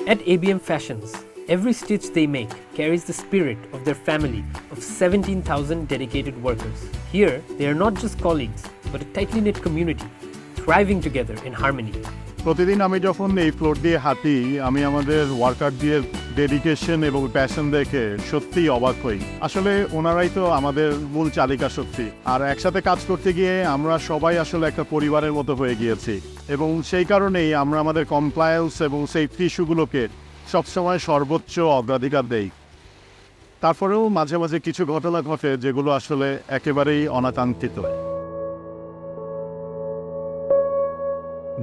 At ABM Fashions, every stitch they make carries the spirit of their family of 17,000 dedicated workers. Here, they are not just colleagues, but a tightly knit community, thriving together in harmony. প্রতিদিন আমি যখন এই floor দিয়ে হাঁটি আমি আমাদের worker দিয়ে dedication এবং প্যাশন দেখে সত্যিই অবাক হই। আসলে ওনারাই তো আমাদের মূল চালিকা শক্তি, আর একসাথে কাজ করতে গিয়ে আমরা সবাই আসলে একটা পরিবারের মতো হয়ে গিয়েছি এবং সেই কারণেই আমরা আমাদের কমপ্লায়েন্স এবং সেফটি ইস্যুগুলোকে সবসময় সর্বোচ্চ অগ্রাধিকার দেই। তারপরেও মাঝে মাঝে কিছু ঘটনা ঘটে যেগুলো আসলে একেবারেই অনাকাঙ্ক্ষিত।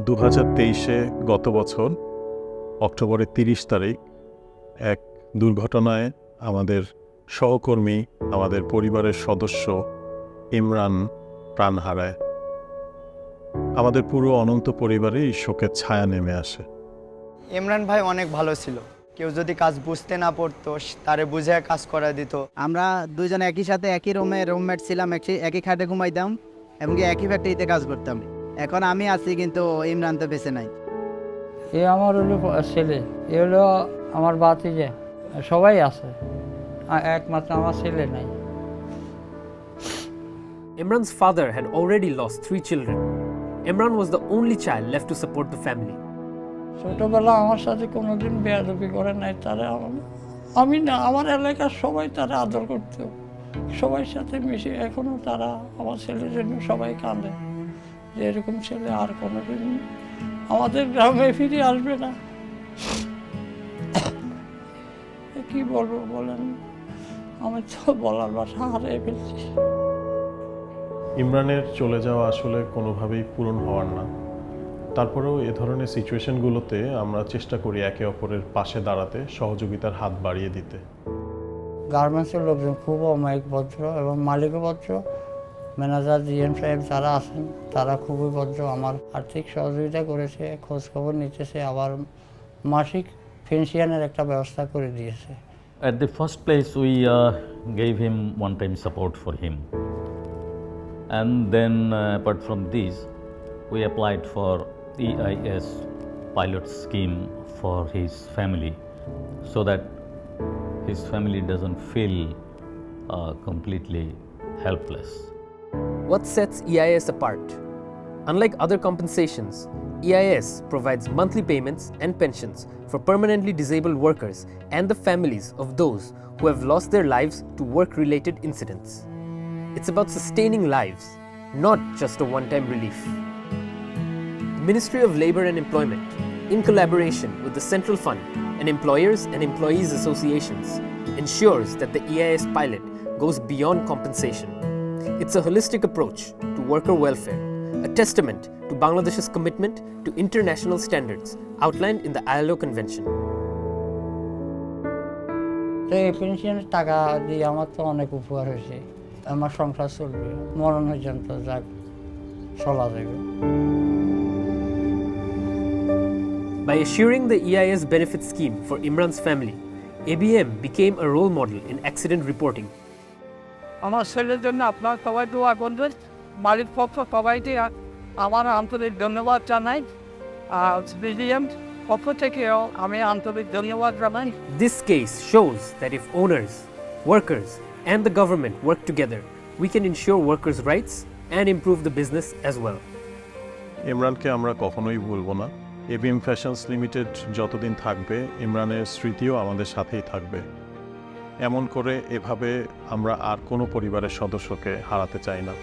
2023-এ গত বছর অক্টোবরের 30 তারিখ এক দুর্ঘটনায় আমাদের সহকর্মী, আমাদের পরিবারের সদস্য ইমরান প্রাণ হারায়। আমাদের পুরো অনন্ত পরিবারে এই শোকের ছায়া নেমে আসে। ইমরান ভাই অনেক ভালো ছিল। কেউ যদি কাজ বুঝতে না পারতো তারে বুঝে কাজ করা দিত। আমরা দুইজন একই সাথে একই রুমমেট ছিলাম, একই খাটে ঘুমাইতাম এমনকি একই ফ্যাক্টরিতে কাজ করতাম। এখন আমি আছি কিন্তু ইমরান তো বেঁচে নাই। এ আমার হলো ছেলে, এ হলো আমার ভাতিজা, সবাই আছে, একমাত্র আমার ছেলে নাই। Imran's father had already lost 3 children. Imran was the only child left to support the family. ছোটবেলা আমার সাথে কোনোদিন বেয়াদবি করে নাই, তারা আমি না, আমার এলাকার সবাই তারা আদর করত, সবার সাথে মিশে। এখনো তারা আমার ছেলের জন্য সবাই কাঁদে যে এরকম ছেলে আর কোনোদিন আমাদের গ্রামে ফিরে আসবে না। কি বলবো বলেন, আমি তো বলার ভাষা হারিয়ে ফেলছি। ইমরানের চলে যাওয়া আসলে কোনোভাবেই পূরণ হওয়ার না। তারপরেও এ ধরনের সিচুয়েশনগুলোতে আমরা চেষ্টা করি একে অপরের পাশে দাঁড়াতে, সহযোগিতার হাত বাড়িয়ে দিতে। গার্মেন্টসের লোকজন খুব অমায়িক ভদ্র এবং মালিকও ভদ্র, ম্যানেজার জিএম সাহেব যারা আছেন তারা খুবই ভদ্র। আমার আর্থিক সহযোগিতা করেছে, খোঁজখবর নিতেছে, আবার মাসিক পেনশনের একটা ব্যবস্থা করে দিয়েছে। At the first place, we gave him one-time support for him. And then, apart from this, we applied for EIS pilot scheme for his family so that his family doesn't feel completely helpless. What sets EIS apart? Unlike other compensations, EIS provides monthly payments and pensions for permanently disabled workers and the families of those who have lost their lives to work-related incidents. It's about sustaining lives, not just a one-time relief. The Ministry of Labour and Employment, in collaboration with the Central Fund and employers and employees associations, ensures that the EIS pilot goes beyond compensation. It's a holistic approach to worker welfare, a testament to Bangladesh's commitment to international standards outlined in the ILO Convention. এই পেনশনের টাকা দিয়ে আমার তো অনেক উপকার হয়েছে, আমার সংসার চলবে, মরণ পর্যন্ত যাক চলা যাবে। By assuring the EIS benefit scheme for Imran's family, ABM became a role model in accident reporting. আমার ছেলের জন্য আপনার সবাই দোয়া করবেন। মালিক পক্ষ সবাইকে আমার আন্তরিক ধন্যবাদ জানাই, আর বিজিএম পক্ষ থেকেও আমি আন্তরিক ধন্যবাদ জানাই। This case shows that if owners, workers, and the government work together, we can ensure workers' rights and improve the business as well. ইমরানকে আমরা কখনোই ভুলব না। এবিএম ফ্যাশনস লিমিটেড যতদিন থাকবে, ইমরানের স্মৃতিও আমাদের সাথেই থাকবে। এমন করে এভাবে আমরা আর কোনো পরিবারের সদস্যকে হারাতে চাই না।